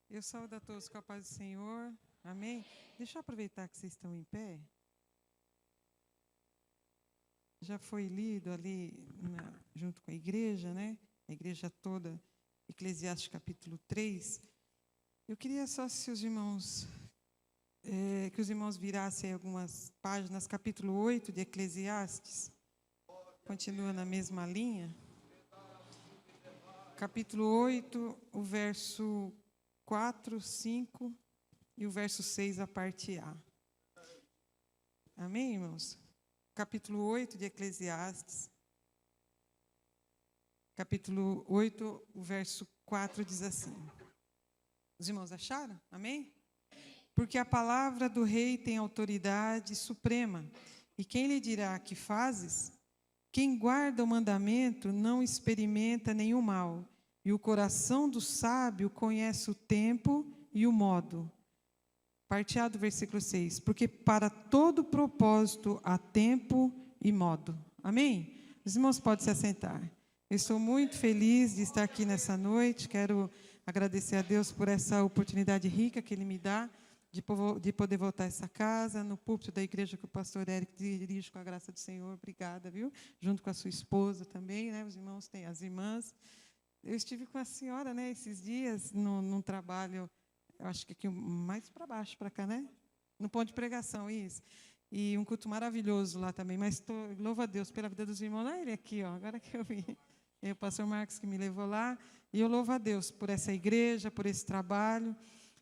Eu saúdo a todos com a paz do Senhor. Amém? Deixa eu aproveitar que vocês estão em pé. Já foi lido ali junto com a igreja, né? A igreja toda, Eclesiastes capítulo 3. Eu queria só se os irmãos, que os irmãos virassem algumas páginas, capítulo 8 de Eclesiastes. Continua na mesma linha. Capítulo 8, o verso 4, 5 e o verso 6, a parte A. Amém, irmãos? Capítulo 8 de Eclesiastes. Capítulo 8, o verso 4 diz assim. Os irmãos acharam? Amém? Porque a palavra do rei tem autoridade suprema, e quem lhe dirá que fazes? Quem guarda o mandamento não experimenta nenhum mal, e o coração do sábio conhece o tempo e o modo. Parte A do versículo 6. Porque para todo propósito há tempo e modo. Amém? Os irmãos podem se assentar. Eu estou muito feliz de estar aqui nessa noite. Quero agradecer a Deus por essa oportunidade rica que Ele me dá de poder voltar a essa casa, no púlpito da igreja que o pastor Érico dirige com a graça do Senhor. Obrigada, viu? Junto com a sua esposa também, né? Os irmãos têm as irmãs. Eu estive com a senhora, né, esses dias, num trabalho, eu acho que aqui mais para baixo, para cá, né? No ponto de pregação, isso. E um culto maravilhoso lá também. Mas louvo a Deus pela vida dos irmãos. Olha ele aqui, ó, agora que eu vi. É o pastor Marcos que me levou lá. E eu louvo a Deus por essa igreja, por esse trabalho.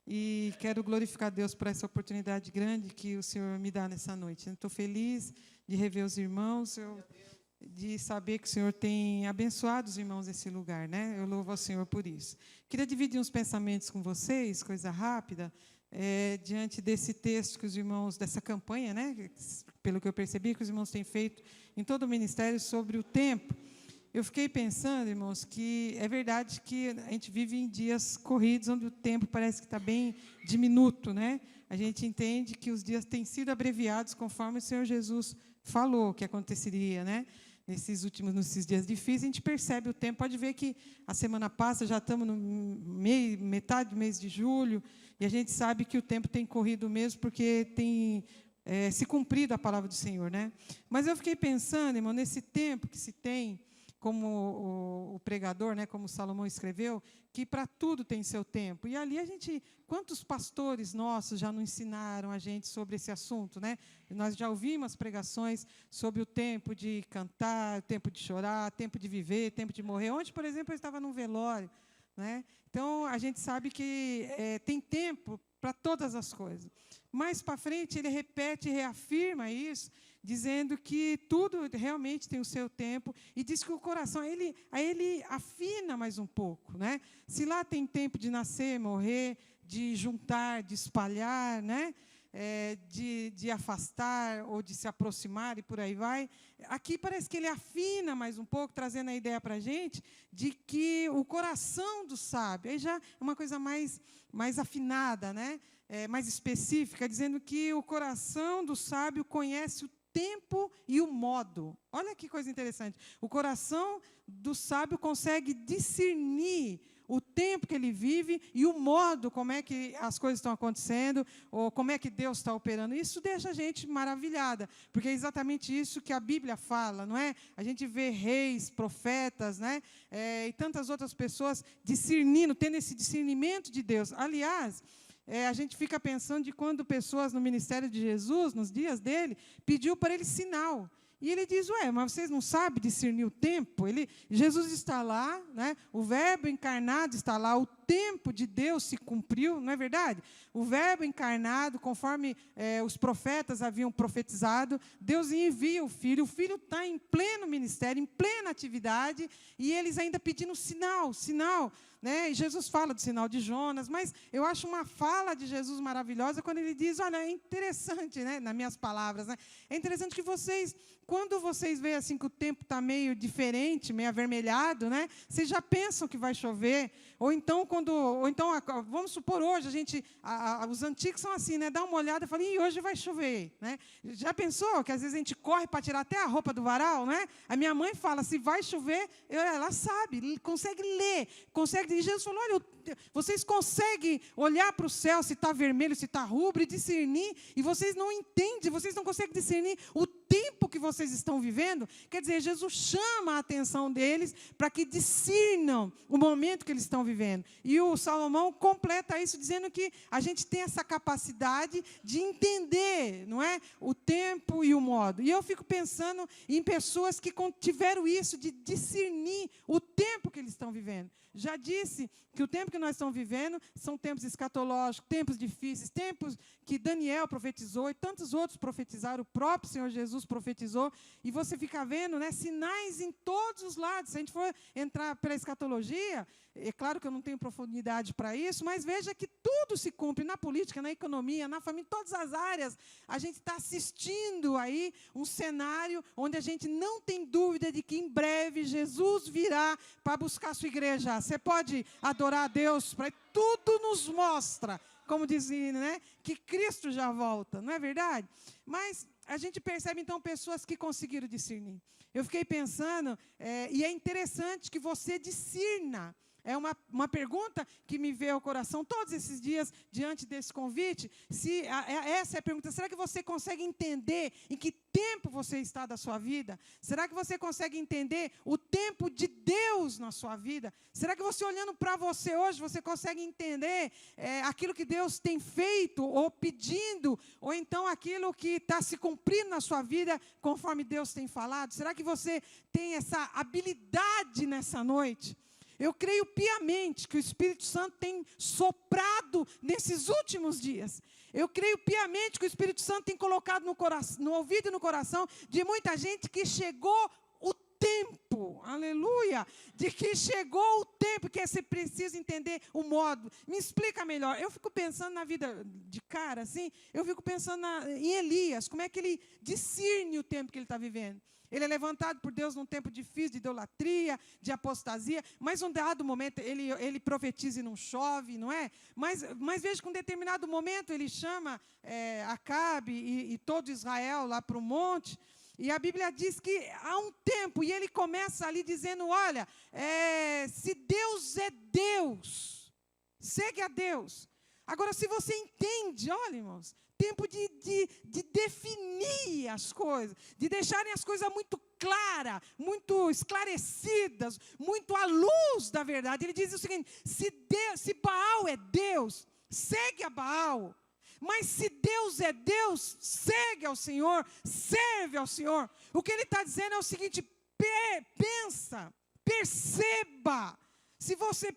E quero glorificar a Deus por essa oportunidade grande que o Senhor me dá nessa noite. Estou feliz de rever os irmãos, de saber que o Senhor tem abençoado os irmãos nesse lugar, né? Eu louvo ao Senhor por isso. Queria dividir uns pensamentos com vocês, coisa rápida, diante desse texto que os irmãos, dessa campanha, né? Pelo que eu percebi, que os irmãos têm feito em todo o ministério sobre o tempo. Eu fiquei pensando, irmãos, que é verdade que a gente vive em dias corridos, onde o tempo parece que está bem diminuto, né? A gente entende que os dias têm sido abreviados conforme o Senhor Jesus falou que aconteceria, né? Nesses dias difíceis, a gente percebe o tempo. Pode ver que a semana passa, já estamos no metade do mês de julho, e a gente sabe que o tempo tem corrido mesmo, porque tem se cumprido a palavra do Senhor, né? Mas eu fiquei pensando, irmão, nesse tempo que se tem, como o pregador, né, como Salomão escreveu, que para tudo tem seu tempo. E ali quantos pastores nossos já não ensinaram a gente sobre esse assunto, né? Nós já ouvimos pregações sobre o tempo de cantar, o tempo de chorar, tempo de viver, tempo de morrer. Ontem, por exemplo, eu estava num velório, né? Então, a gente sabe que tem tempo para todas as coisas. Mais para frente, ele repete e reafirma isso, dizendo que tudo realmente tem o seu tempo, e diz que o coração, ele afina mais um pouco, né? Se lá tem tempo de nascer, morrer, de juntar, de espalhar, né? De afastar ou de se aproximar e por aí vai, aqui parece que ele afina mais um pouco, trazendo a ideia para a gente de que o coração do sábio, aí já é uma coisa mais afinada, né? Mais específica, dizendo que o coração do sábio conhece o tempo e o modo. Olha que coisa interessante. O coração do sábio consegue discernir o tempo que ele vive e o modo, como é que as coisas estão acontecendo, ou como é que Deus está operando. Isso deixa a gente maravilhada, porque é exatamente isso que a Bíblia fala, não é? A gente vê reis, profetas, né? E tantas outras pessoas discernindo, tendo esse discernimento de Deus. Aliás, a gente fica pensando de quando pessoas no ministério de Jesus, nos dias dele, pediu para ele sinal. E ele diz, mas vocês não sabem discernir o tempo? Jesus está lá, né? O verbo encarnado está lá, o tempo de Deus se cumpriu, não é verdade? O verbo encarnado, conforme os profetas haviam profetizado, Deus envia o Filho está em pleno ministério, em plena atividade, e eles ainda pedindo sinal, né? E Jesus fala do sinal de Jonas, mas eu acho uma fala de Jesus maravilhosa quando ele diz, olha, é interessante, né? Nas minhas palavras, né? É interessante que quando vocês veem assim que o tempo está meio diferente, meio avermelhado, né? Vocês já pensam que vai chover, Ou então, vamos supor hoje, os antigos são assim, né? Dá uma olhada e fala, hoje vai chover, né? Já pensou que às vezes a gente corre para tirar até a roupa do varal, né? A minha mãe fala, se vai chover, ela sabe, consegue ler, consegue. E Jesus falou, olha, vocês conseguem olhar para o céu se está vermelho, se está rubro e discernir, e vocês não entendem, vocês não conseguem discernir o tempo que vocês estão vivendo. Quer dizer, Jesus chama a atenção deles para que discernam o momento que eles estão vivendo. E o Salomão completa isso dizendo que a gente tem essa capacidade de entender, não é, o tempo e o modo. E eu fico pensando em pessoas que tiveram isso de discernir o tempo que eles estão vivendo. Já disse que o tempo que nós estamos vivendo são tempos escatológicos, tempos difíceis, tempos que Daniel profetizou e tantos outros profetizaram, o próprio Senhor Jesus profetizou, e você fica vendo, né, sinais em todos os lados. Se a gente for entrar pela escatologia, é claro que eu não tenho profundidade para isso, mas veja que tudo se cumpre na política, na economia, na família, em todas as áreas. A gente está assistindo aí um cenário onde a gente não tem dúvida de que em breve Jesus virá para buscar a sua igreja. Você pode adorar a Deus, tudo nos mostra, como dizia, né, que Cristo já volta, não é verdade? Mas a gente percebe, então, pessoas que conseguiram discernir. Eu fiquei pensando, e é interessante que você discerna. É uma pergunta que me veio ao coração todos esses dias, diante desse convite. Essa é a pergunta, será que você consegue entender em que tempo você está da sua vida? Será que você consegue entender o tempo de Deus na sua vida? Será que você, olhando para você hoje, você consegue entender aquilo que Deus tem feito, ou pedindo, ou então aquilo que está se cumprindo na sua vida, conforme Deus tem falado? Será que você tem essa habilidade nessa noite? Eu creio piamente que o Espírito Santo tem soprado nesses últimos dias. Eu creio piamente que o Espírito Santo tem colocado no ouvido e no coração de muita gente que chegou o tempo, aleluia, de que chegou o tempo que você precisa entender o modo. Me explica melhor. Eu fico pensando na vida de cara, assim, eu fico pensando em Elias, como é que ele discerne o tempo que ele está vivendo. Ele é levantado por Deus num tempo difícil de idolatria, de apostasia, mas num dado momento ele profetiza e não chove, não é? Mas veja que em um determinado momento ele chama Acabe e todo Israel lá para o monte, e a Bíblia diz que há um tempo, e ele começa ali dizendo, olha, se Deus é Deus, segue a Deus. Agora, se você entende, olha, irmãos, tempo de definir as coisas, de deixarem as coisas muito claras, muito esclarecidas, muito à luz da verdade. Ele diz o seguinte, se Baal é Deus, segue a Baal. Mas se Deus é Deus, segue ao Senhor, serve ao Senhor. O que ele está dizendo é o seguinte, perceba.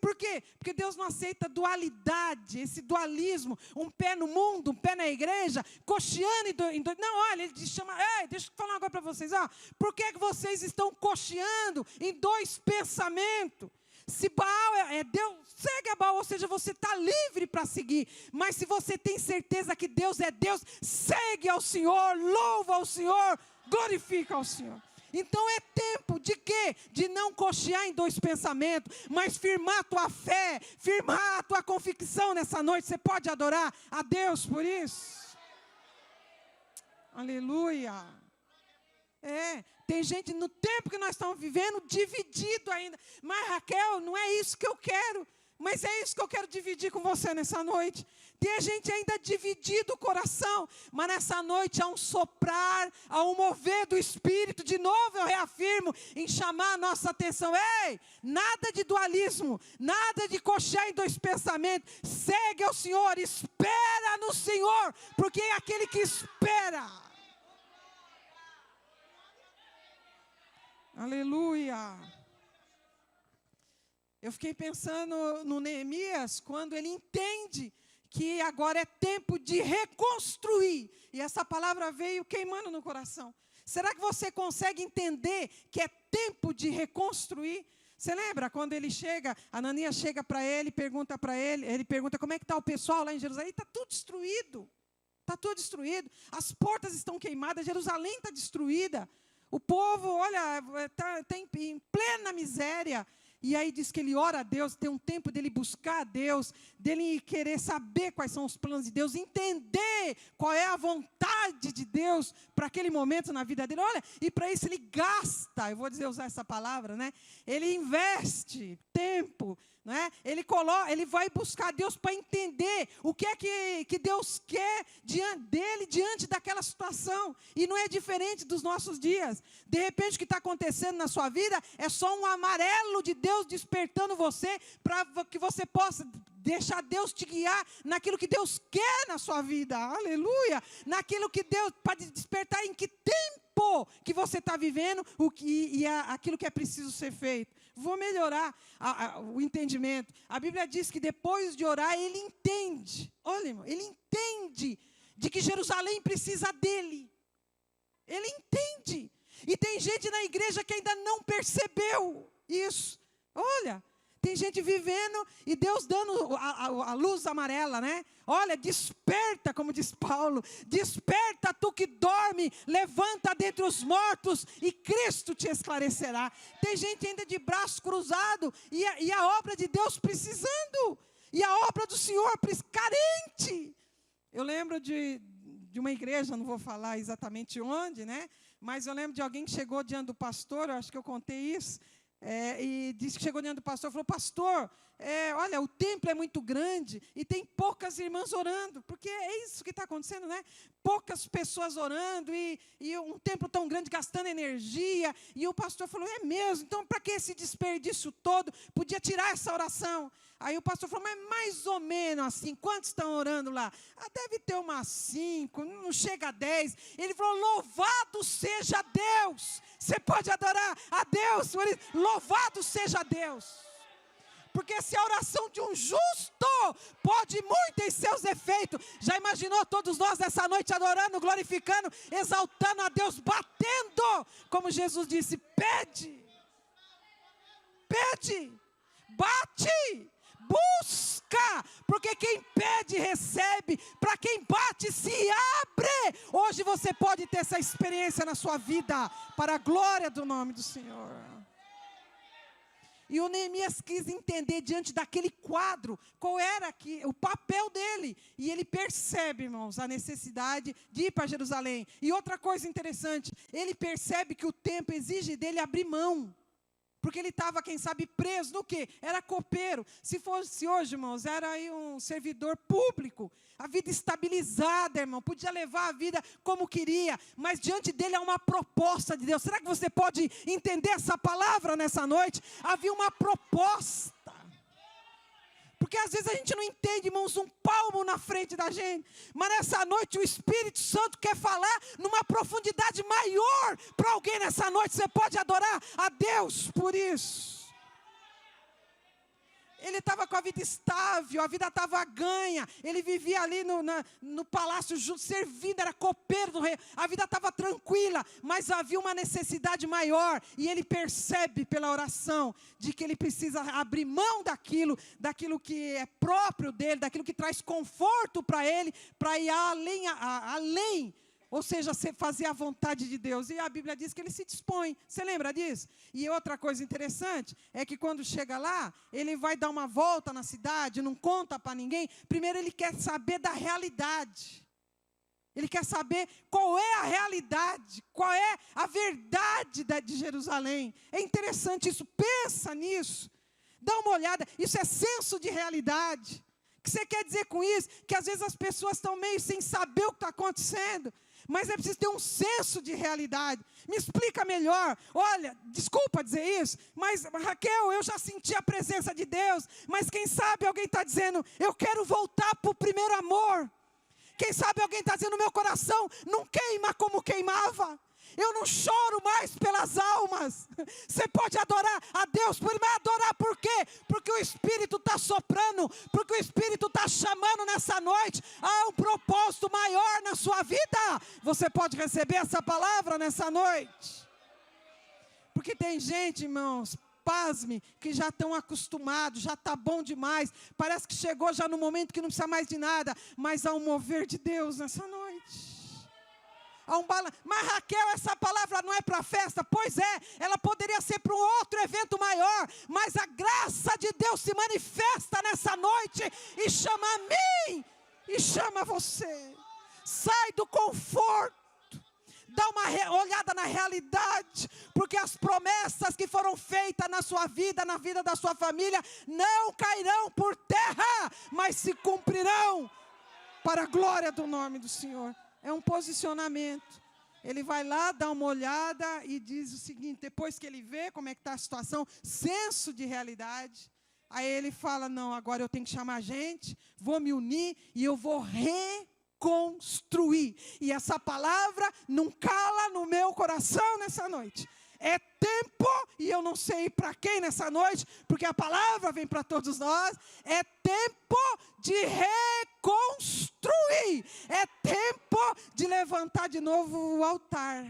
Por quê? Porque Deus não aceita dualidade, esse dualismo, um pé no mundo, um pé na igreja, cocheando em dois. Não, olha, ele chama, deixa eu falar uma coisa para vocês, por que vocês estão cocheando em dois pensamentos? Se Baal é Deus, segue a Baal, ou seja, você está livre para seguir. Mas se você tem certeza que Deus é Deus, segue ao Senhor, louva ao Senhor, glorifica ao Senhor. Então é tempo de quê? De não cochear em dois pensamentos, mas firmar a tua fé, firmar a tua convicção nessa noite. Você pode adorar a Deus por isso? Aleluia. Tem gente no tempo que nós estamos vivendo dividido ainda. Mas Raquel, não é isso que eu quero. Mas é isso que eu quero dividir com você nessa noite. Tem a gente ainda dividido o coração, mas nessa noite há um soprar, há um mover do Espírito. De novo eu reafirmo em chamar a nossa atenção. Ei, nada de dualismo, nada de cochear em dois pensamentos. Segue ao Senhor, espera no Senhor, porque é aquele que espera. Aleluia. Eu fiquei pensando no Neemias, quando ele entende que agora é tempo de reconstruir. E essa palavra veio queimando no coração. Será que você consegue entender que é tempo de reconstruir? Você lembra quando ele chega, Ananias chega para ele, pergunta para ele pergunta como é que está o pessoal lá em Jerusalém? Está tudo destruído. Está tudo destruído. As portas estão queimadas, Jerusalém está destruída. O povo, olha, está em plena miséria. E aí diz que ele ora a Deus, tem um tempo dele buscar a Deus, dele querer saber quais são os planos de Deus, entender qual é a vontade de Deus para aquele momento na vida dele. Olha, e para isso ele gasta, eu vou usar essa palavra, né? Ele investe tempo, né? Ele vai buscar Deus para entender o que é que Deus quer diante daquela situação. E não é diferente dos nossos dias. De repente, o que está acontecendo na sua vida é só um amarelo de Deus despertando você para que você possa deixar Deus te guiar naquilo que Deus quer na sua vida. Aleluia! Naquilo que Deus pode despertar, em que tempo que você está vivendo aquilo que é preciso ser feito. Vou melhorar o entendimento. A Bíblia diz que depois de orar, ele entende. Olha, irmão, ele entende de que Jerusalém precisa dele. Ele entende. E tem gente na igreja que ainda não percebeu isso. Olha, tem gente vivendo e Deus dando a luz amarela, né? Olha, desperta, como diz Paulo, desperta tu que dorme, levanta dentre os mortos e Cristo te esclarecerá. Tem gente ainda de braço cruzado e a obra de Deus precisando, e a obra do Senhor carente. Eu lembro de uma igreja, não vou falar exatamente onde, né? Mas eu lembro de alguém que chegou diante do pastor, eu acho que eu contei isso, e disse que chegou diante do pastor e falou: pastor, olha, o templo é muito grande e tem poucas irmãs orando, porque é isso que está acontecendo, né? Poucas pessoas orando e um templo tão grande gastando energia. E o pastor falou: é mesmo? Então para que esse desperdício todo? Podia tirar essa oração. Aí o pastor falou: mas mais ou menos assim, quantos estão orando lá? Deve ter umas 5, não chega a 10. Ele falou: louvado seja Deus. Você pode adorar a Deus, louvado seja Deus. Porque se a oração de um justo pode muito em seus efeitos. Já imaginou todos nós essa noite adorando, glorificando, exaltando a Deus, batendo, como Jesus disse: pede, bate, busca, porque quem pede recebe, para quem bate se abre. Hoje você pode ter essa experiência na sua vida, para a glória do nome do Senhor. E o Neemias quis entender diante daquele quadro qual era o papel dele. E ele percebe, irmãos, a necessidade de ir para Jerusalém. E outra coisa interessante, ele percebe que o tempo exige dele abrir mão. Porque ele estava, quem sabe, preso no quê? Era copeiro. Se fosse hoje, irmãos, era aí um servidor público. A vida estabilizada, irmão. Podia levar a vida como queria. Mas diante dele há uma proposta de Deus. Será que você pode entender essa palavra nessa noite? Havia uma proposta. Porque às vezes a gente não entende, irmãos, um palmo na frente da gente. Mas nessa noite o Espírito Santo quer falar numa profundidade maior para alguém nessa noite. Você pode adorar a Deus por isso. Ele estava com a vida estável, a vida estava ganha. Ele vivia ali no palácio, servindo, era copeiro do rei. A vida estava tranquila, mas havia uma necessidade maior. E ele percebe pela oração de que ele precisa abrir mão daquilo que é próprio dele, daquilo que traz conforto para ele, para ir além. Ou seja, fazer a vontade de Deus. E a Bíblia diz que ele se dispõe. Você lembra disso? E outra coisa interessante é que quando chega lá, ele vai dar uma volta na cidade, não conta para ninguém. Primeiro ele quer saber da realidade. Ele quer saber qual é a realidade, qual é a verdade de Jerusalém. É interessante isso, pensa nisso. Dá uma olhada, isso é senso de realidade. O que você quer dizer com isso? Que às vezes as pessoas estão meio sem saber o que está acontecendo. Mas é preciso ter um senso de realidade. Me explica melhor. Olha, desculpa dizer isso, mas Raquel, eu já senti a presença de Deus. Mas quem sabe alguém está dizendo: eu quero voltar para o primeiro amor. Quem sabe alguém está dizendo: meu coração não queima como queimava. Eu não choro mais pelas almas. Você pode adorar a Deus, mas adorar por quê? Porque o Espírito está soprando, porque o Espírito está chamando nessa noite. Há um propósito maior na sua vida. Você pode receber essa palavra nessa noite. Porque tem gente, irmãos, pasme, que já estão acostumados, já está bom demais. Parece que chegou já no momento que não precisa mais de nada. Mas há um mover de Deus nessa noite. Mas Raquel, essa palavra não é para festa? Pois é, ela poderia ser para um outro evento maior, mas a graça de Deus se manifesta nessa noite e chama a mim e chama você. Sai do conforto. Dá uma olhada na realidade, porque as promessas que foram feitas na sua vida, na vida da sua família, não cairão por terra, mas se cumprirão para a glória do nome do Senhor. É um posicionamento. Ele vai lá, dá uma olhada e diz o seguinte, depois que ele vê como é que está a situação, senso de realidade, aí ele fala, não, agora eu tenho que chamar gente, vou me unir e eu vou reconstruir. E essa palavra não cala no meu coração nessa noite. É tempo, e eu não sei para quem nessa noite, porque a palavra vem para todos nós, é tempo de reconstruir. É tempo de levantar de novo o altar.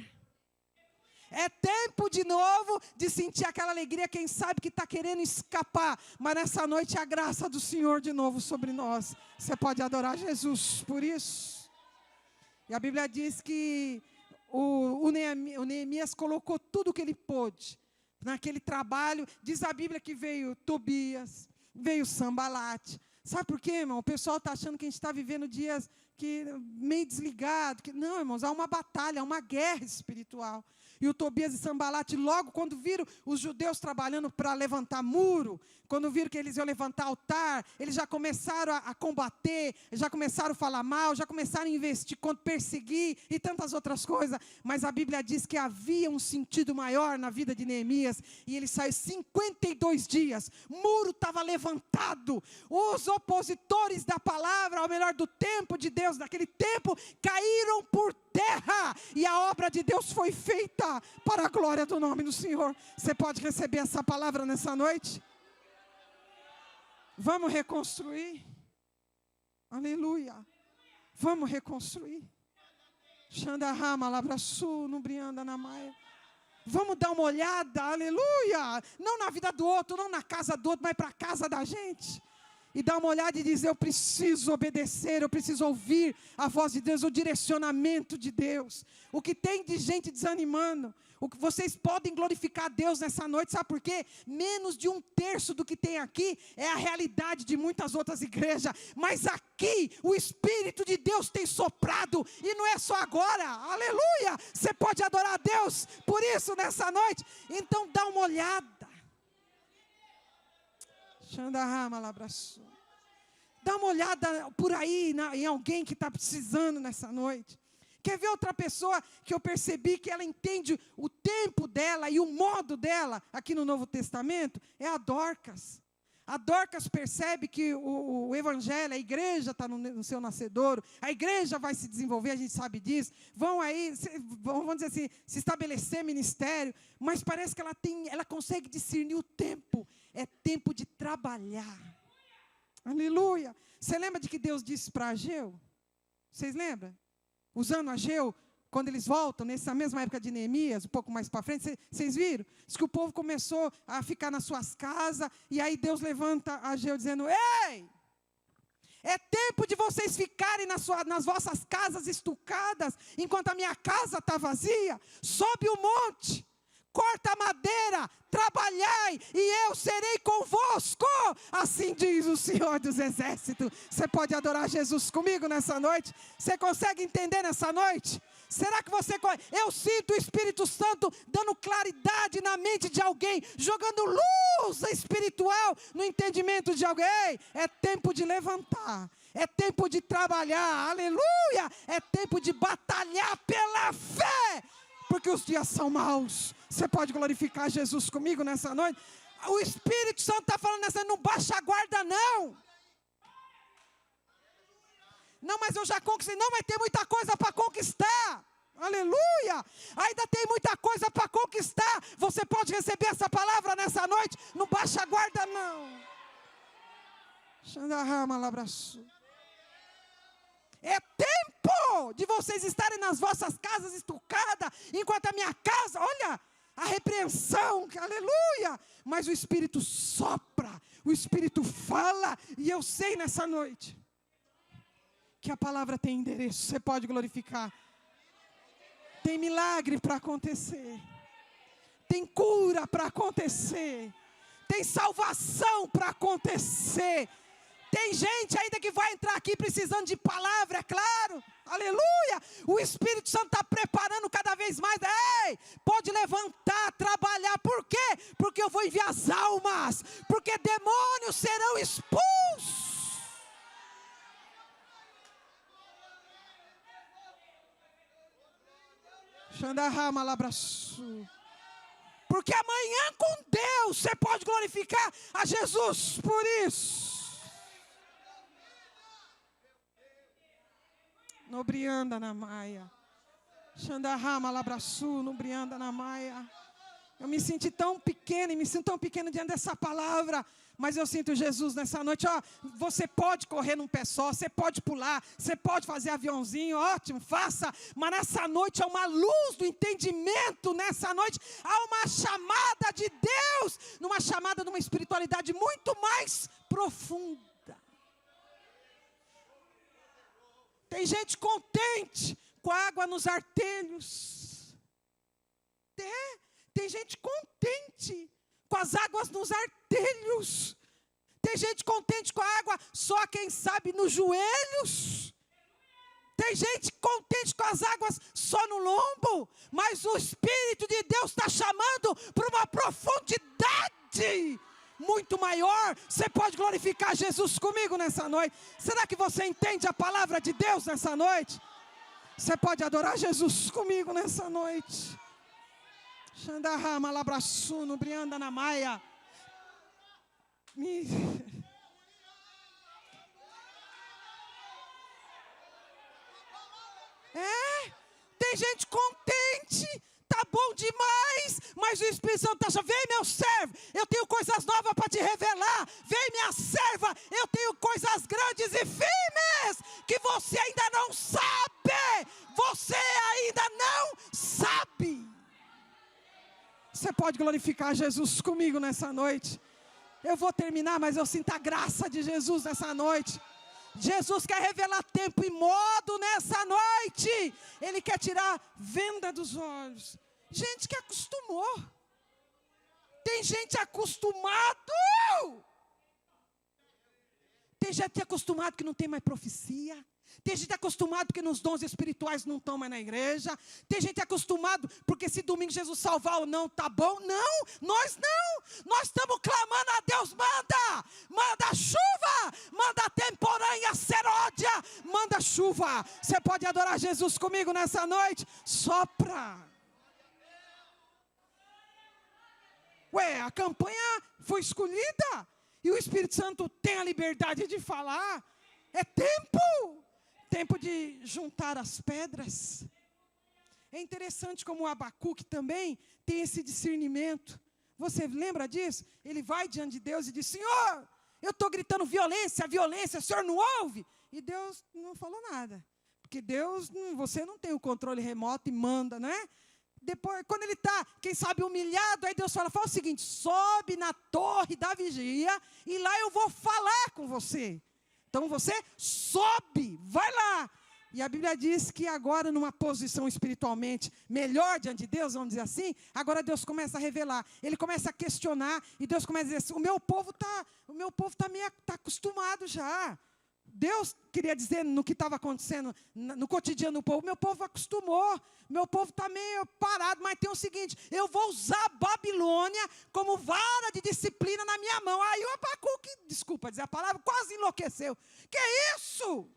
É tempo de novo de sentir aquela alegria, quem sabe que está querendo escapar. Mas nessa noite é a graça do Senhor de novo sobre nós. Você pode adorar Jesus por isso. E a Bíblia diz que o Neemias colocou tudo o que ele pôde naquele trabalho. Diz a Bíblia que veio Tobias, veio Sambalate. Sabe por quê, irmão? O pessoal está achando que a gente está vivendo dias meio desligado. Não, irmãos, há uma batalha, há uma guerra espiritual. E o Tobias e Sambalate, logo quando viram os judeus trabalhando para levantar muro, quando viram que eles iam levantar altar, eles já começaram a combater, já começaram a falar mal, já começaram a investir, perseguir e tantas outras coisas. Mas a Bíblia diz que havia um sentido maior na vida de Neemias, e ele saiu 52 dias, muro estava levantado, os opositores da palavra, ao melhor do tempo de Deus, naquele tempo, caíram por terra, e a obra de Deus foi feita para a glória do nome do Senhor. Você pode receber essa palavra nessa noite? Vamos reconstruir. Aleluia. Vamos reconstruir. Xandarrama, Labraçu, Nubrianda, Namaia. Vamos dar uma olhada, aleluia. Não na vida do outro, não na casa do outro, mas para a casa da gente. E dar uma olhada e dizer, eu preciso obedecer, eu preciso ouvir a voz de Deus, o direcionamento de Deus. O que tem de gente desanimando, o que vocês podem glorificar a Deus nessa noite, sabe por quê? Menos de 1/3 do que tem aqui é a realidade de muitas outras igrejas. Mas aqui o Espírito de Deus tem soprado, e não é só agora, aleluia. Você pode adorar a Deus por isso nessa noite. Então dá uma olhada. Xandarrama, Labraçu. Dá uma olhada por aí em alguém que está precisando nessa noite. Quer ver outra pessoa que eu percebi que ela entende o tempo dela e o modo dela aqui no Novo Testamento? É a Dorcas. A Dorcas percebe que o evangelho, a igreja está no seu nascedouro, a igreja vai se desenvolver, a gente sabe disso, vão aí, vamos dizer assim, se estabelecer ministério, mas parece que ela consegue discernir o tempo. É tempo de trabalhar. Aleluia. Você lembra de que Deus disse para Ageu? Vocês lembram? Usando Ageu, quando eles voltam, nessa mesma época de Neemias, um pouco mais para frente, vocês viram? Diz que o povo começou a ficar nas suas casas, e aí Deus levanta Ageu dizendo, ei, é tempo de vocês ficarem nas vossas casas estucadas, enquanto a minha casa está vazia. Sobe o monte, corta a madeira, trabalhai, e eu serei convosco. Assim diz o Senhor dos Exércitos. Você pode adorar Jesus comigo nessa noite? Você consegue entender nessa noite? Será que você... Eu sinto o Espírito Santo dando claridade na mente de alguém, jogando luz espiritual no entendimento de alguém. É tempo de levantar, é tempo de trabalhar, aleluia. É tempo de batalhar pela fé, porque os dias são maus. Você pode glorificar Jesus comigo nessa noite? O Espírito Santo está falando nessa noite, não baixa a guarda não. Não, mas eu já conquistei. Não, mas tem muita coisa para conquistar. Aleluia. Ainda tem muita coisa para conquistar. Você pode receber essa palavra nessa noite. Não baixa a guarda não. Xandarrama, Labraçu. É tempo de vocês estarem nas vossas casas estucadas, enquanto a minha casa, olha, a repreensão, aleluia. Mas o Espírito sopra, o Espírito fala, e eu sei nessa noite que a palavra tem endereço. Você pode glorificar. Tem milagre para acontecer. Tem cura para acontecer. Tem salvação para acontecer. Tem gente ainda que vai entrar aqui precisando de palavra, é claro. Aleluia. O Espírito Santo está preparando cada vez mais. Ei, pode levantar, trabalhar. Por quê? Porque eu vou enviar as almas. Porque demônios serão expulsos. Xandarrama labraçu. Porque amanhã com Deus você pode glorificar a Jesus por isso. Nobrianda na maia. Xandarrama labraçu, nobrianda na maia. Eu me senti tão pequena e me sinto tão pequena diante dessa palavra. Mas eu sinto Jesus nessa noite. Ó, você pode correr num pé só, você pode pular, você pode fazer aviãozinho, ótimo, faça. Mas nessa noite há uma luz do entendimento. Nessa noite há uma chamada de Deus, numa chamada de uma espiritualidade muito mais profunda. Tem gente contente com a água nos artelhos. Tem gente contente com as águas nos artelhos. Tem gente contente com a água só, quem sabe, nos joelhos. Tem gente contente com as águas só no lombo. Mas o Espírito de Deus está chamando para uma profundidade muito maior. Você pode glorificar Jesus comigo nessa noite? Será que você entende a palavra de Deus nessa noite? Você pode adorar Jesus comigo nessa noite? Xandarrama labraçu, nobrianda na maia. Tem gente contente, tá bom demais, mas o Espírito Santo está chamando. Vem, meu servo, eu tenho coisas novas para te revelar. Vem, minha serva, eu tenho coisas grandes e firmes que você ainda não sabe. Você ainda não sabe. Você pode glorificar Jesus comigo nessa noite? Eu vou terminar, mas eu sinto a graça de Jesus nessa noite. Jesus quer revelar tempo e modo nessa noite. Ele quer tirar venda dos olhos. Gente que acostumou. Tem gente acostumado. Tem gente acostumado que não tem mais profecia. Tem gente acostumado que nos dons espirituais não estão mais na igreja. Tem gente acostumado porque se domingo Jesus salvar ou não, tá bom. Não, nós não. Nós estamos clamando a Deus, manda chuva, manda temporânea seródia, manda chuva. Você pode adorar Jesus comigo nessa noite? Sopra. Ué, a campanha foi escolhida e o Espírito Santo tem a liberdade de falar. É tempo de juntar as pedras. É interessante como o Abacuque também tem esse discernimento. Você lembra disso? Ele vai diante de Deus e diz: Senhor, eu estou gritando violência, violência, o Senhor não ouve? E Deus não falou nada. Porque Deus, você não tem o controle remoto e manda, não é? Depois, quando ele está, quem sabe, humilhado, aí Deus fala o seguinte: sobe na torre da vigia e lá eu vou falar com você. Então você sobe, vai lá. E a Bíblia diz que agora, numa posição espiritualmente melhor diante de Deus, vamos dizer assim, agora Deus começa a revelar. Ele começa a questionar e Deus começa a dizer assim: o meu povo tá meio acostumado já. Deus queria dizer no que estava acontecendo no cotidiano do povo: meu povo acostumou, meu povo está meio parado, mas tem o seguinte: eu vou usar a Babilônia como vara de disciplina na minha mão. Aí o Abacuque, desculpa dizer a palavra, quase enlouqueceu. Que isso?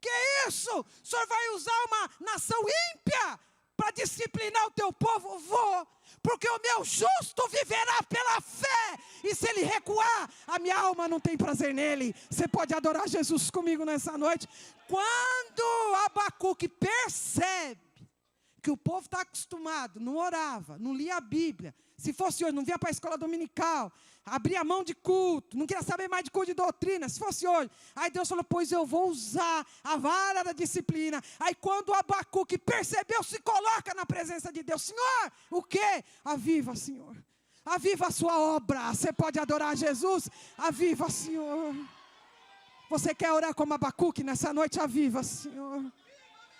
Que isso? O senhor vai usar uma nação ímpia para disciplinar o teu povo? Vou, porque o meu justo viverá pela fé, e se ele recuar, a minha alma não tem prazer nele. Você pode adorar Jesus comigo nessa noite? Quando Abacuque percebe que o povo está acostumado, não orava, não lia a Bíblia, se fosse hoje, não vinha para a escola dominical, abria mão de culto, não queria saber mais de culto de doutrina, se fosse hoje. Aí Deus falou: pois eu vou usar a vara da disciplina. Aí quando o Abacuque percebeu, se coloca na presença de Deus: Senhor, o quê? Aviva, Senhor. Aviva a sua obra. Você pode adorar Jesus? Aviva, Senhor. Você quer orar como Abacuque nessa noite? Aviva, Senhor.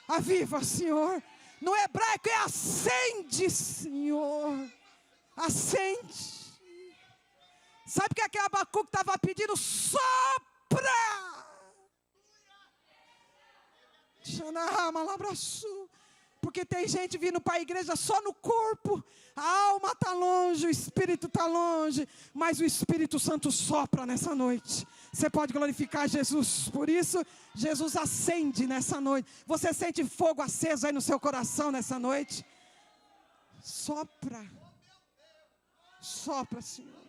Aviva, Senhor. No hebraico é acende, Senhor. Acende. Sabe o que aquele Abacuque estava pedindo? Sopra! Porque tem gente vindo para a igreja só no corpo. A alma está longe, o espírito está longe. Mas o Espírito Santo sopra nessa noite. Você pode glorificar Jesus. Por isso, Jesus acende nessa noite. Você sente fogo aceso aí no seu coração nessa noite? Sopra. Sopra, Senhor.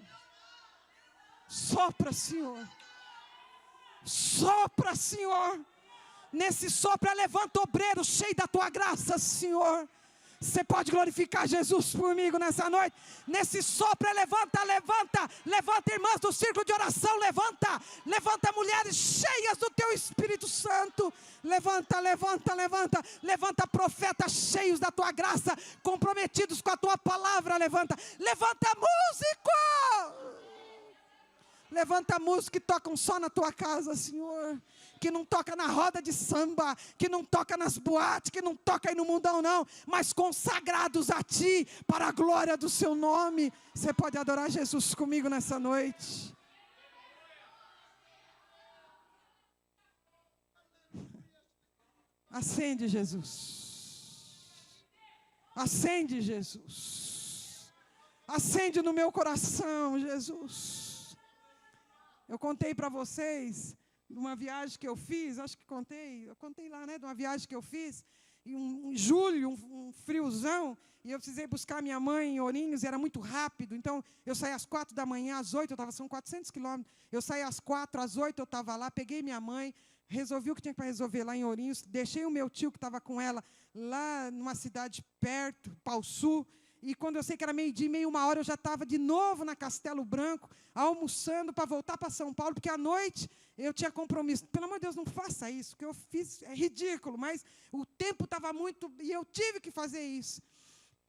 Sopra, Senhor. Sopra, Senhor. Nesse sopra, levanta obreiro cheio da tua graça, Senhor. Você pode glorificar Jesus comigo nessa noite? Nesse sopra, levanta irmãs do círculo de oração, levanta mulheres cheias do teu Espírito Santo, levanta profetas cheios da tua graça, comprometidos com a tua palavra, levanta música que tocam só na tua casa, Senhor. Que não toca na roda de samba, que não toca nas boates, que não toca aí no mundão não, mas consagrados a Ti, para a glória do Seu nome. Você pode adorar Jesus comigo nessa noite? Acende, Jesus. Acende, Jesus. Acende no meu coração, Jesus. Eu contei para vocês de uma viagem que eu fiz, eu contei lá, né, de uma viagem que eu fiz, em julho, um friozão, e eu precisei buscar minha mãe em Ourinhos, era muito rápido, então eu saí às 4 da manhã, às 8, são 400 quilômetros, eu saí às 4, às 8 eu estava lá, peguei minha mãe, resolvi o que tinha para resolver lá em Ourinhos, deixei o meu tio que estava com ela, lá numa cidade perto, Pau Sul, e quando eu sei que era meio-dia, meia, 1 hora, eu já estava de novo na Castelo Branco, almoçando para voltar para São Paulo, porque à noite eu tinha compromisso. Pelo amor de Deus, não faça isso, o que eu fiz é ridículo, mas o tempo estava muito, e eu tive que fazer isso.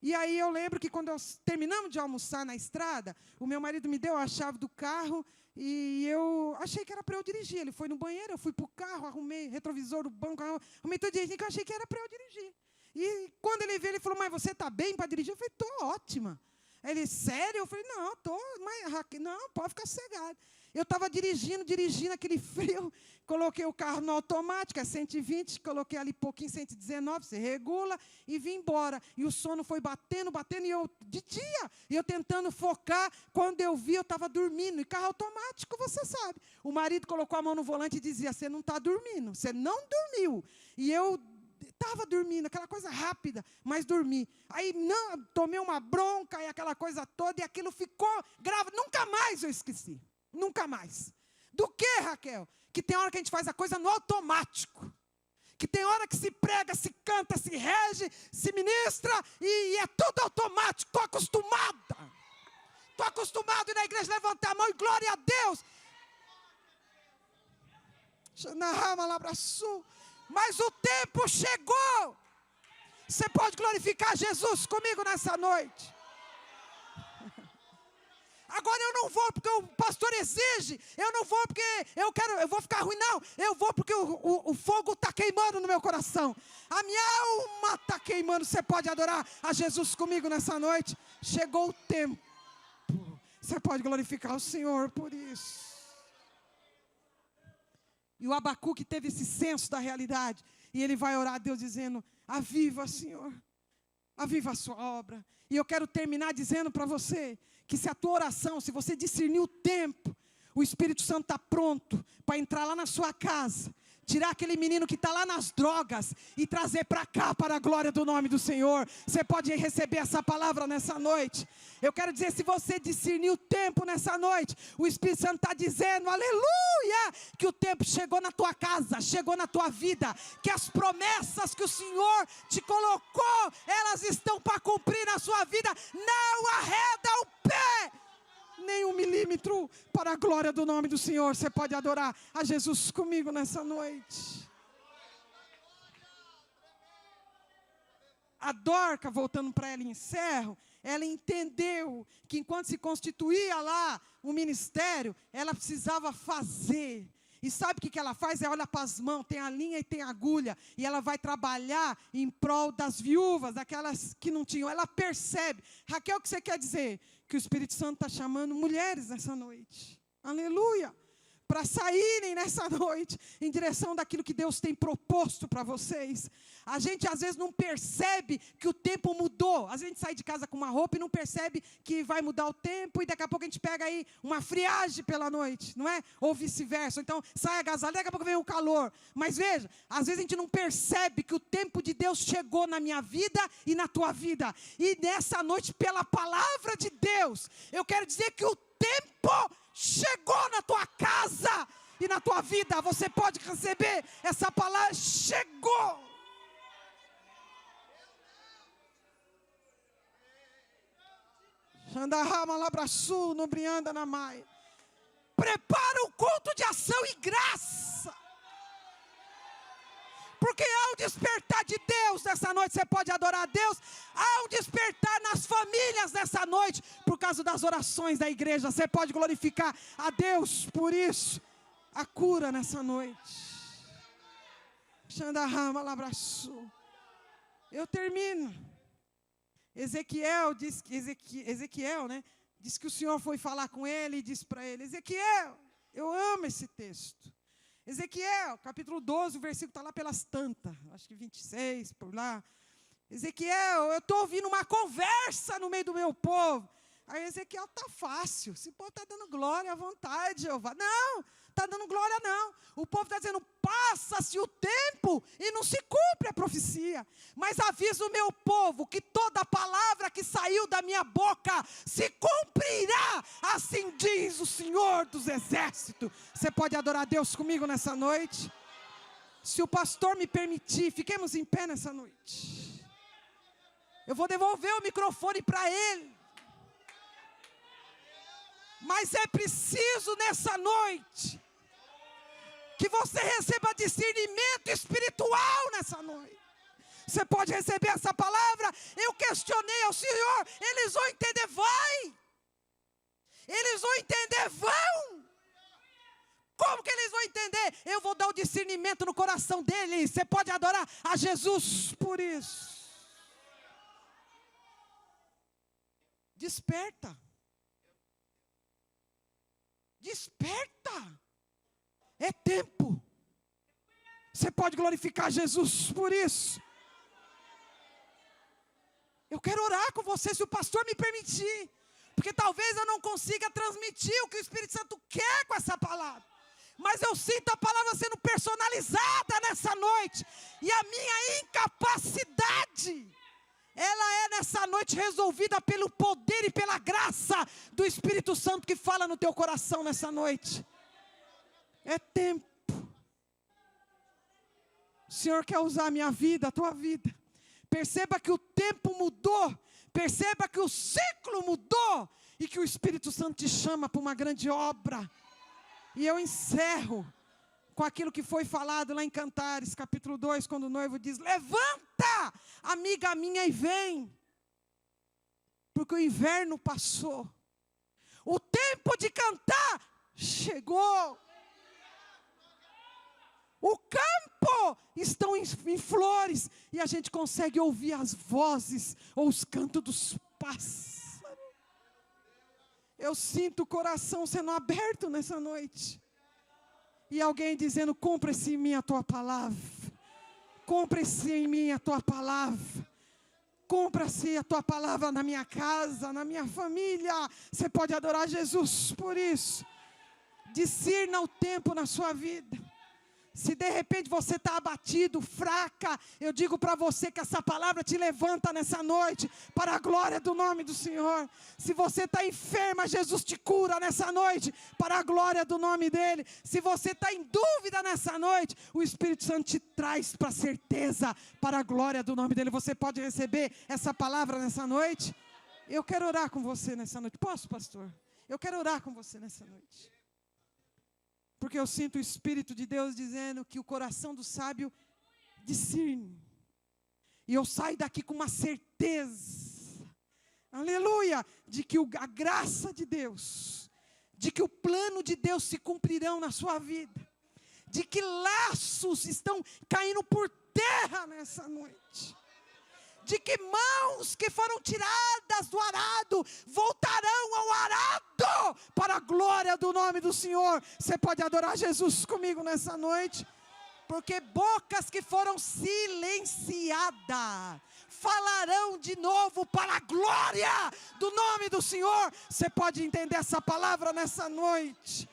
E aí eu lembro que quando terminamos de almoçar na estrada, o meu marido me deu a chave do carro, e eu achei que era para eu dirigir. Ele foi no banheiro, eu fui para o carro, arrumei retrovisor do banco, arrumei tudo direitinho, que eu achei que era para eu dirigir. E quando ele veio, ele falou, mas você está bem para dirigir? Eu falei, estou ótima. Ele, sério? Eu falei, não, estou, mas não, pode ficar sossegado. Eu estava dirigindo aquele frio, coloquei o carro no automático, é 120, coloquei ali pouquinho, 119, você regula e vim embora. E o sono foi batendo, e eu, de dia, e eu tentando focar, quando eu vi, eu estava dormindo. E carro automático, você sabe. O marido colocou a mão no volante e dizia, você não está dormindo, você não dormiu. E eu estava dormindo, aquela coisa rápida, mas dormi. Aí não, tomei uma bronca e aquela coisa toda, e aquilo ficou grave. Nunca mais eu esqueci. Nunca mais. Do que, Raquel? Que tem hora que a gente faz a coisa no automático. Que tem hora que se prega, se canta, se rege, se ministra, e é tudo automático. Estou acostumada. Estou acostumado a ir na igreja levantar a mão e glória a Deus. Mas o tempo chegou. Você pode glorificar Jesus comigo nessa noite? Agora eu não vou porque o pastor exige. Eu não vou porque eu vou ficar ruim, não. Eu vou porque o fogo está queimando no meu coração. A minha alma está queimando. Você pode adorar a Jesus comigo nessa noite? Chegou o tempo. Você pode glorificar o Senhor por isso. E o Abacuque teve esse senso da realidade. E ele vai orar a Deus dizendo, aviva, Senhor. Aviva a sua obra. E eu quero terminar dizendo para você, que se a tua oração, se você discernir o tempo, o Espírito Santo está pronto para entrar lá na sua casa, tirar aquele menino que está lá nas drogas e trazer para cá, para a glória do nome do Senhor. Você pode receber essa palavra nessa noite. Eu quero dizer, se você discernir o tempo nessa noite, o Espírito Santo está dizendo, aleluia, que o tempo chegou na tua casa, chegou na tua vida, que as promessas que o Senhor te colocou, elas estão para cumprir na sua vida. Não arreda o pé, nem 1 milímetro, para a glória do nome do Senhor. Você pode adorar a Jesus comigo nessa noite. A Dorca, voltando para ela, encerro, ela entendeu que enquanto se constituía lá o ministério, ela precisava fazer. E sabe o que ela faz? Ela olha para as mãos, tem a linha e tem a agulha. E ela vai trabalhar em prol das viúvas, daquelas que não tinham. Ela percebe. Raquel, o que você quer dizer? Que o Espírito Santo está chamando mulheres nessa noite. Aleluia! Para saírem nessa noite em direção daquilo que Deus tem proposto para vocês. A gente às vezes não percebe que o tempo mudou. A gente sai de casa com uma roupa e não percebe que vai mudar o tempo e daqui a pouco a gente pega aí uma friagem pela noite, não é? Ou vice-versa. Então sai agasalho, daqui a pouco vem o calor. Mas veja, às vezes a gente não percebe que o tempo de Deus chegou na minha vida e na tua vida. E nessa noite, pela palavra de Deus, eu quero dizer que o tempo chegou na tua casa e na tua vida. Você pode receber essa palavra, chegou. Prepara o culto de ação e graça. Porque há um despertar de Deus nessa noite. Você pode adorar a Deus. Há um despertar nas famílias nessa noite. Por causa das orações da igreja. Você pode glorificar a Deus por isso. A cura nessa noite. Eu termino. Ezequiel diz que Ezequiel, né? Diz que o Senhor foi falar com ele e disse para ele: Ezequiel, eu amo esse texto. Ezequiel, capítulo 12, o versículo está lá pelas tantas, acho que 26, por lá. Ezequiel, eu estou ouvindo uma conversa no meio do meu povo. Aí Ezequiel, está fácil, esse povo está dando glória à vontade, Jeová. Não, está dando glória não. O povo está dizendo, passa-se o tempo e não se cumpre a profecia. Mas avisa o meu povo que toda palavra que saiu da minha boca se cumprirá. Assim diz o Senhor dos Exércitos. Você pode adorar a Deus comigo nessa noite? Se o pastor me permitir, fiquemos em pé nessa noite. Eu vou devolver o microfone para ele. Mas é preciso nessa noite que você receba discernimento espiritual nessa noite. Você pode receber essa palavra? Eu questionei ao Senhor, eles vão entender, vai. Eles vão entender, vão. Como que eles vão entender? Eu vou dar o discernimento no coração deles. Você pode adorar a Jesus por isso. Desperta. Desperta. É tempo. Você pode glorificar Jesus por isso. Eu quero orar com você, se o pastor me permitir. Porque talvez eu não consiga transmitir o que o Espírito Santo quer com essa palavra. Mas eu sinto a palavra sendo personalizada nessa noite. E a minha incapacidade, ela é nessa noite resolvida pelo poder e pela graça do Espírito Santo que fala no teu coração nessa noite. É tempo. O Senhor quer usar a minha vida, a tua vida. Perceba que o tempo mudou. Perceba que o ciclo mudou. E que o Espírito Santo te chama para uma grande obra. E eu encerro com aquilo que foi falado lá em Cantares, capítulo 2, quando o noivo diz: levanta, amiga minha, e vem. Porque o inverno passou. O tempo de cantar chegou. O campo estão em flores. E a gente consegue ouvir as vozes ou os cantos dos pássaros. Eu sinto o coração sendo aberto nessa noite. E alguém dizendo: cumpra-se em mim a tua palavra. Cumpra-se em mim a tua palavra. Cumpra-se a tua palavra na minha casa, na minha família. Você pode adorar Jesus por isso. Discirna o tempo na sua vida. Se de repente você está abatido, fraca, eu digo para você que essa palavra te levanta nessa noite, para a glória do nome do Senhor. Se você está enferma, Jesus te cura nessa noite, para a glória do nome dEle. Se você está em dúvida nessa noite, o Espírito Santo te traz para a certeza, para a glória do nome dEle. Você pode receber essa palavra nessa noite? Eu quero orar com você nessa noite. Posso, pastor? Eu quero orar com você nessa noite. Porque eu sinto o Espírito de Deus dizendo que o coração do sábio discerne. E eu saio daqui com uma certeza, aleluia, de que a graça de Deus, de que o plano de Deus se cumprirão na sua vida. de que laços estão caindo por terra nessa noite. De que mãos que foram tiradas do arado voltarão ao arado para a glória do nome do Senhor. Você pode adorar Jesus comigo nessa noite? Porque bocas que foram silenciadas falarão de novo para a glória do nome do Senhor. Você pode entender essa palavra nessa noite?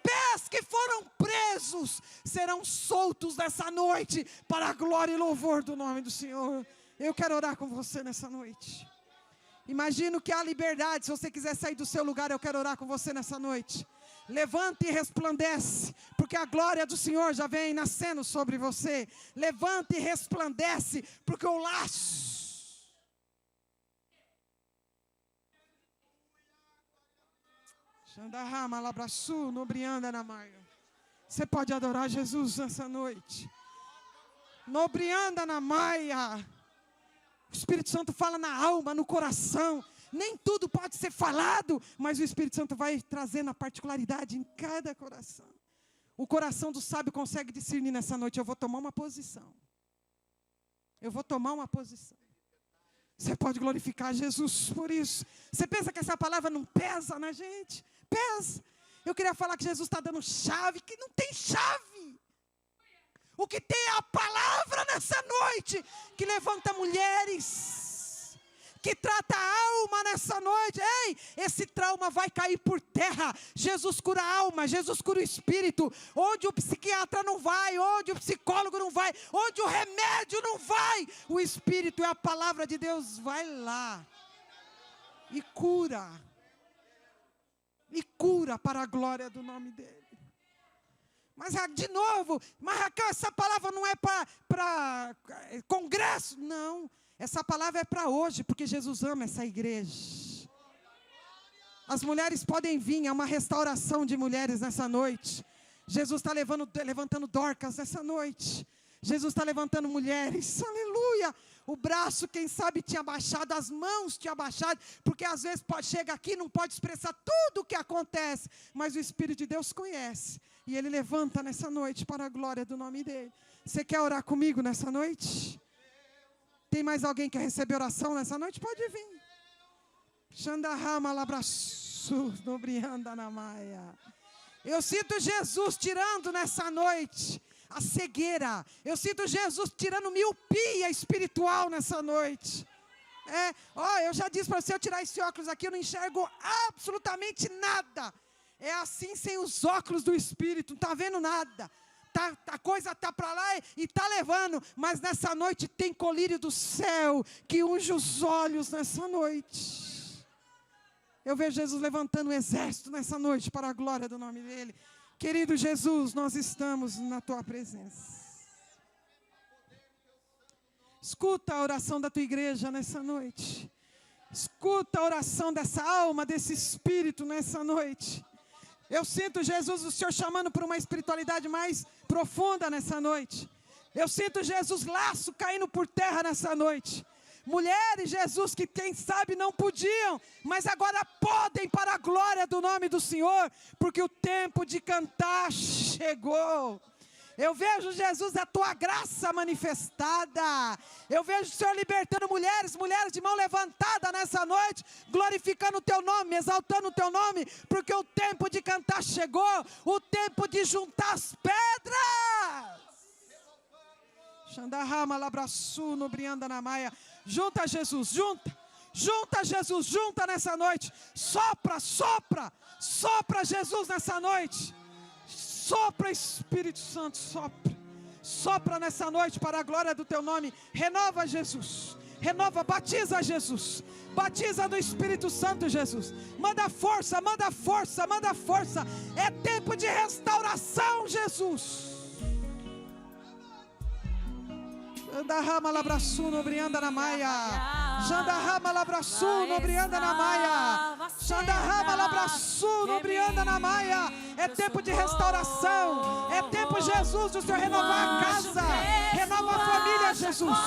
Pés que foram presos serão soltos nessa noite para a glória e louvor do nome do Senhor. Eu quero orar com você nessa noite. Imagino que há liberdade. Se você quiser sair do seu lugar, eu quero orar com você nessa noite. Levanta e resplandece, porque a glória do Senhor já vem nascendo sobre você. Levanta e resplandece, porque o laço... Você pode adorar Jesus nessa noite. Nobrianda na maia. O Espírito Santo fala na alma, no coração. Nem tudo pode ser falado, mas o Espírito Santo vai trazendo a particularidade em cada coração. O coração do sábio consegue discernir nessa noite. Eu vou tomar uma posição. Eu vou tomar uma posição. Você pode glorificar Jesus por isso. Você pensa que essa palavra não pesa na gente? Pesa. Eu queria falar que Jesus está dando chave, que não tem chave. O que tem é a palavra nessa noite, que levanta mulheres, que trata a alma nessa noite. Ei, esse trauma vai cair por terra. Jesus cura a alma, Jesus cura o espírito. Onde o psiquiatra não vai, onde o psicólogo não vai, onde o remédio não vai, o Espírito e a palavra de Deus vai lá e cura. E cura para a glória do nome dele. Mas, de novo, mas Raquel, essa palavra não é para congresso. Não, essa palavra é para hoje, porque Jesus ama essa igreja. As mulheres podem vir, é uma restauração de mulheres nessa noite. Jesus está levantando Dorcas nessa noite. Jesus está levantando mulheres, aleluia. O braço, quem sabe, tinha baixado, as mãos tinham baixado, porque às vezes chega aqui e não pode expressar tudo o que acontece, mas o Espírito de Deus conhece, e Ele levanta nessa noite para a glória do nome dEle. Você quer orar comigo nessa noite? Tem mais alguém que quer receber oração nessa noite? Pode vir. Xandarrama labraçu, dobrianda na maia. Eu sinto Jesus tirando nessa noite a cegueira. Eu sinto Jesus tirando miopia espiritual nessa noite. Eu já disse para você, eu tirar esse óculos aqui, eu não enxergo absolutamente nada. É assim sem os óculos do Espírito, não está vendo nada. A coisa está para lá e está levando. Mas nessa noite tem colírio do céu que unge os olhos nessa noite. Eu vejo Jesus levantando um exército nessa noite para a glória do nome dEle. Querido Jesus, nós estamos na Tua presença. Escuta a oração da Tua igreja nessa noite. Escuta a oração dessa alma, desse espírito nessa noite. Eu sinto, Jesus, o Senhor chamando para uma espiritualidade mais profunda nessa noite. Eu sinto, Jesus, laço caindo por terra nessa noite. Mulheres, Jesus, que quem sabe não podiam, mas agora podem para a glória do nome do Senhor, porque o tempo de cantar chegou. Eu vejo, Jesus, a Tua graça manifestada. Eu vejo o Senhor libertando mulheres de mão levantada nessa noite, glorificando o Teu nome, exaltando o Teu nome, porque o tempo de cantar chegou, o tempo de juntar as pedras. Xandarrama labraçu no brianda na maia. Junta Jesus, junta Jesus, junta nessa noite. Sopra Jesus nessa noite. Sopra, Espírito Santo, sopra nessa noite para a glória do Teu nome. Renova Jesus, batiza Jesus, batiza no Espírito Santo, Jesus. Manda força. É tempo de restauração, Jesus. Jandarrama labraçu no brianda na maia. Jandarrama labraçu no brianda na maia. Jandarrama labraçu no brianda na maia. É tempo de restauração. É tempo, Jesus, do Senhor renovar a casa. Renova a família, Jesus.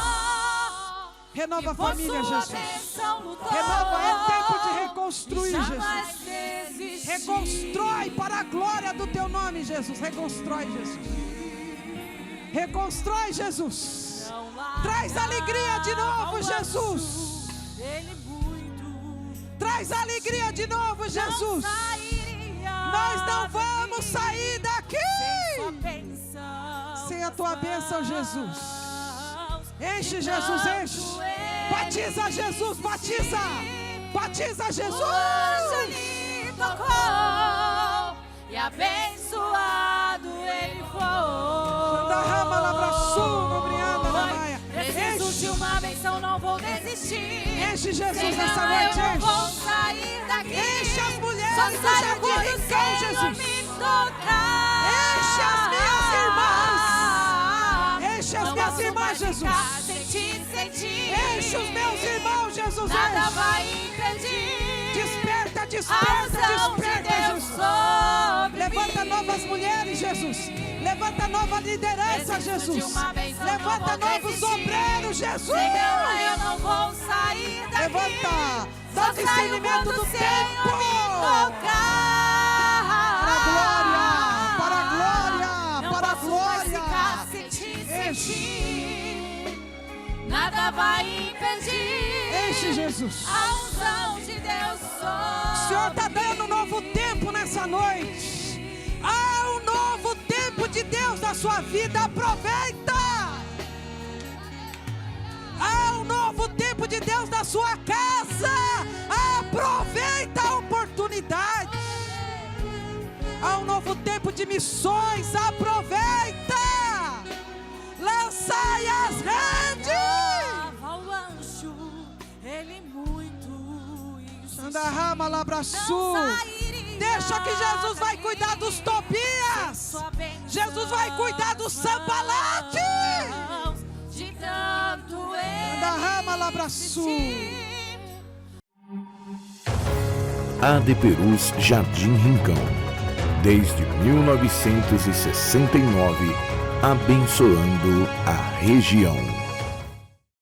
Renova a família, Jesus. Renova, é tempo de reconstruir, Jesus. Reconstrói para a glória do Teu nome, Jesus. Reconstrói, Jesus. Reconstrói, Jesus. Traz alegria de novo, Jesus. Traz alegria de novo, Jesus. Nós não vamos sair daqui sem a tua bênção, Jesus. Enche, Jesus, enche. Batiza, Jesus, batiza. Batiza, Jesus. Ele tocou e abençoado ele foi. Derrama lá pra sul, obrigada, Maia. Preciso de uma benção, não vou desistir. Enche, Jesus, Senão nessa noite, eu não enche. vou sair daqui. Enche as mulheres Só do saio Jardim quando o Rincão, Senhor Jesus. me tocar. Enche as minhas irmãs. Enche as Não minhas posso irmãs, mais Jesus. ficar sem te sentir. Enche os meus irmãos, Jesus. Nada Enche. vai impedir. Desperta, A desperta, unção de desperta, Deus Jesus. sobre Levanta mim. novas mulheres, Jesus. Levanta nova liderança, Preciso de Jesus. uma bênção, Levanta não vou novos desistir. obreiros, Jesus. Sem meu lar eu não vou sair daqui. Levanta. Dá Só o discernimento saio do quando o Senhor tempo. me tocar. Para a glória, para a glória, Não para a posso mais glória. ficar sem te sentir. Nada vai impedir. Enche, Jesus. A unção de Deus sobre. O Senhor está dando um novo tempo nessa noite. Há um novo tempo de Deus na sua vida. Aproveita. Há um novo tempo de Deus na sua casa. Aproveita a oportunidade. Há um novo tempo de missões. Aproveita. Lançai as redes. Lava o anjo, ele muito insistiu. Anda rama lá pra sul. Não sairia Deixa que Jesus vai daqui. cuidar dos Tobias. Sua bênção Jesus vai cuidar do Sambalate. de tanto Anda rama lá pra sul. AD Perus Jardim Rincão. Desde 1969, abençoando a região.